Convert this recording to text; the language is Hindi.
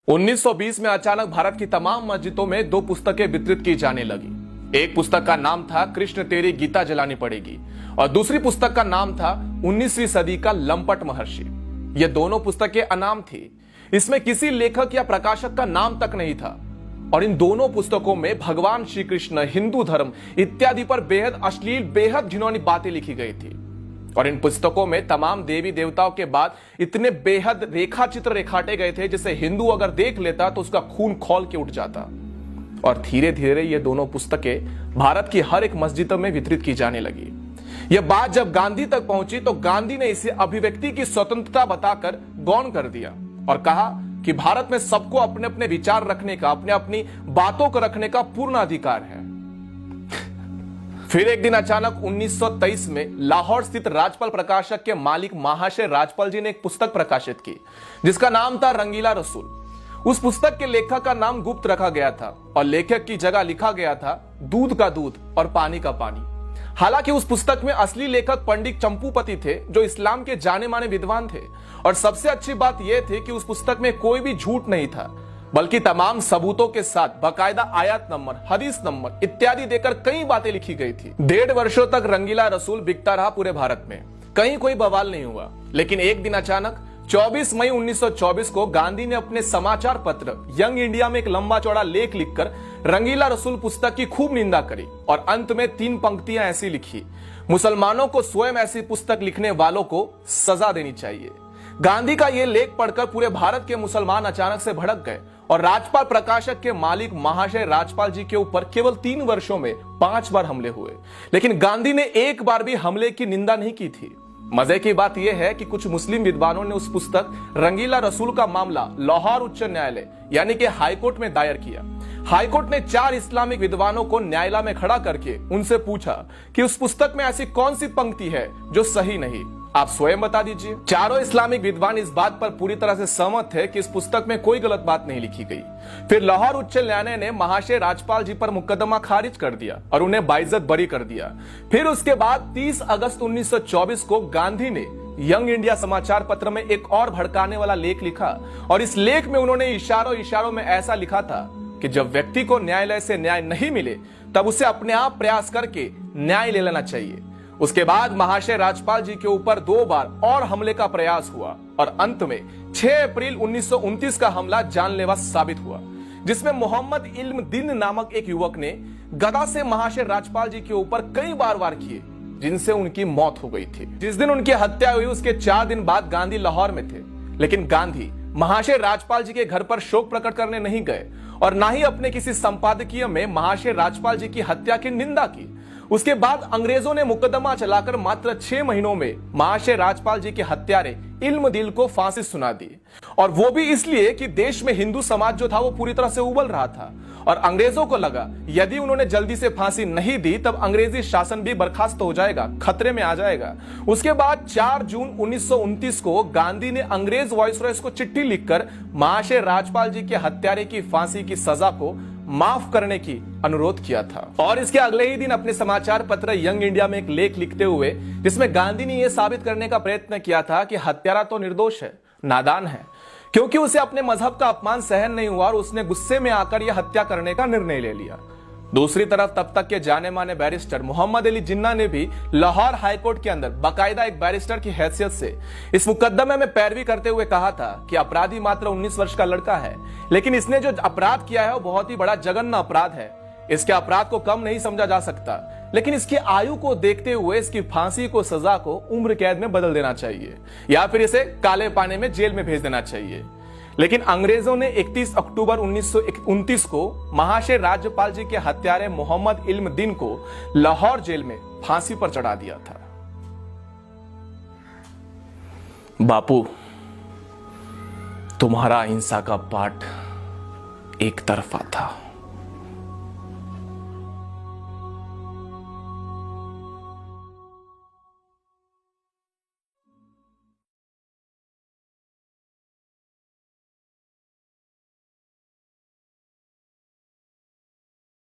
1920 में अचानक भारत की तमाम मस्जिदों में दो पुस्तकें वितरित की जाने लगी। एक पुस्तक का नाम था कृष्ण तेरी गीता जलानी पड़ेगी और दूसरी पुस्तक का नाम था 19वीं सदी का लंपट महर्षि। ये दोनों पुस्तकें अनाम थी, इसमें किसी लेखक या प्रकाशक का नाम तक नहीं था और इन दोनों पुस्तकों में भगवान श्री कृष्ण, हिंदू धर्म इत्यादि पर बेहद अश्लील, बेहद घिनौनी बातें लिखी गई थी। और इन पुस्तकों में तमाम देवी देवताओं के बाद इतने बेहद रेखा चित्र रेखाटे गए थे जिसे हिंदू अगर देख लेता तो उसका खून खौल के उठ जाता। और धीरे धीरे ये दोनों पुस्तकें भारत की हर एक मस्जिद में वितरित की जाने लगी। यह बात जब गांधी तक पहुंची तो गांधी ने इसे अभिव्यक्ति की स्वतंत्रता बताकर गौण कर दिया और कहा कि भारत में सबको अपने अपने विचार रखने का, अपने अपनी बातों को रखने का पूर्ण अधिकार है। फिर एक दिन अचानक 1923 में लाहौर स्थित राजपाल प्रकाशक के मालिक महाशय राजपाल जी ने एक पुस्तक प्रकाशित की जिसका नाम था रंगीला रसूल। उस पुस्तक के लेखक का नाम गुप्त रखा गया था और लेखक की जगह लिखा गया था दूध का दूध और पानी का पानी। हालांकि उस पुस्तक में असली लेखक पंडित चंपूपति थे जो इस्लाम के जाने माने विद्वान थे और सबसे अच्छी बात यह थी कि उस पुस्तक में कोई भी झूठ नहीं था बल्कि तमाम सबूतों के साथ बाकायदा आयत नंबर, हदीस नंबर इत्यादि देकर कई बातें लिखी गई थी। 1.5 वर्षों तक रंगीला रसूल बिकता रहा पूरे भारत में, कहीं कोई बवाल नहीं हुआ। लेकिन एक दिन अचानक 24 मई 1924 को गांधी ने अपने समाचार पत्र यंग इंडिया में एक लंबा चौड़ा लेख लिखकर रंगीला रसूल पुस्तक की खूब निंदा करी और अंत में 3 पंक्तियां ऐसी लिखी: मुसलमानों को स्वयं ऐसी पुस्तक लिखने वालों को सजा देनी चाहिए। गांधी का यह लेख पढ़कर पूरे भारत के मुसलमान अचानक से भड़क गए और राजपाल प्रकाशक के मालिक महाशय राजपाल जी के ऊपर केवल 3 वर्षों में 5 बार हमले हुए। लेकिन गांधी ने एक बार भी हमले की निंदा नहीं की थी। मजे की बात यह है कि कुछ मुस्लिम विद्वानों ने उस पुस्तक रंगीला रसूल का मामला लाहौर उच्च न्यायालय यानी कि हाईकोर्ट में दायर किया। हाईकोर्ट ने 4 इस्लामिक विद्वानों को न्यायालय में खड़ा करके उनसे पूछा कि उस पुस्तक में ऐसी कौन सी पंक्ति है जो सही नहीं, आप स्वयं बता दीजिए। चारों इस्लामिक विद्वान इस बात पर पूरी तरह से सहमत थे कि इस पुस्तक में कोई गलत बात नहीं लिखी गई। फिर लाहौर उच्च न्यायालय ने महाशय राजपाल जी पर मुकदमा खारिज कर दिया और उन्हें बाइज्जत बरी कर दिया। फिर उसके बाद 30 अगस्त 1924 को गांधी ने यंग इंडिया समाचार पत्र में एक और भड़काने वाला लेख लिखा और इस लेख में उन्होंने इशारों में ऐसा लिखा था कि जब व्यक्ति को न्यायालय से न्याय नहीं मिले तब उसे अपने आप प्रयास करके न्याय ले लेना चाहिए। उसके बाद महाशय राजपाल जी के ऊपर 2 बार और हमले का प्रयास हुआ और अंत में 6 अप्रैल 1929 का हमला जानलेवा साबित हुआ जिसमें मोहम्मद इल्म दीन नामक एक युवक ने गदा से महाशय राजपाल जी के ऊपर कई बार वार किए जिनसे उनकी मौत हो गई थी। जिस दिन उनकी हत्या हुई उसके 4 दिन बाद गांधी लाहौर में थे, लेकिन गांधी महाशय राजपाल जी के घर पर शोक प्रकट करने नहीं गए और ना ही अपने किसी संपादकीय में महाशय राजपाल जी की हत्या की निंदा की। उसके बाद अंग्रेजों ने मुकदमा चलाकर मात्र 6 महीनों में महाशय राजपाल जी के हत्यारे इल्म दिल को फांसी सुना दी और वो भी इसलिए कि देश में हिंदू समाज जो था वो पूरी तरह से उबल रहा था और अंग्रेजों को लगा यदि उन्होंने जल्दी से फांसी नहीं दी तब अंग्रेजी शासन भी बर्खास्त हो जाएगा, खतरे में आ जाएगा। उसके बाद 4 जून 1929 को गांधी ने अंग्रेज वाइसरॉय को चिट्ठी लिखकर महाशय राजपाल जी के हत्यारे की फांसी की सजा को माफ करने की अनुरोध किया था। और इसके अगले ही दिन अपने समाचार पत्र यंग इंडिया में एक लेख लिखते हुए जिसमें गांधी ने यह साबित करने का प्रयत्न किया था कि हत्यारा तो निर्दोष है, नादान है, क्योंकि उसे अपने मजहब का अपमान सहन नहीं हुआ और उसने गुस्से में आकर यह हत्या करने का निर्णय ले लिया। दूसरी तरफ तब तक के जाने माने बैरिस्टर मोहम्मद अली जिन्ना ने भी लाहौर हाईकोर्ट के अंदर बाकायदा एक बैरिस्टर की हैसियत से इस मुकदमे में पैरवी करते हुए कहा था कि अपराधी मात्र 19 वर्ष का लड़का है, लेकिन इसने जो अपराध किया है वो बहुत ही बड़ा जघन्य अपराध है। इसके अपराध को कम नहीं समझा जा सकता, लेकिन इसकी आयु को देखते हुए इसकी फांसी को सजा को उम्र कैद में बदल देना चाहिए या फिर इसे काले पानी में जेल में भेज देना चाहिए। लेकिन अंग्रेजों ने 31 अक्टूबर 1929 को महाशय राज्यपाल जी के हत्यारे मोहम्मद इल्म दीन को लाहौर जेल में फांसी पर चढ़ा दिया था। बापू, तुम्हारा अहिंसा का पाठ एक तरफा था।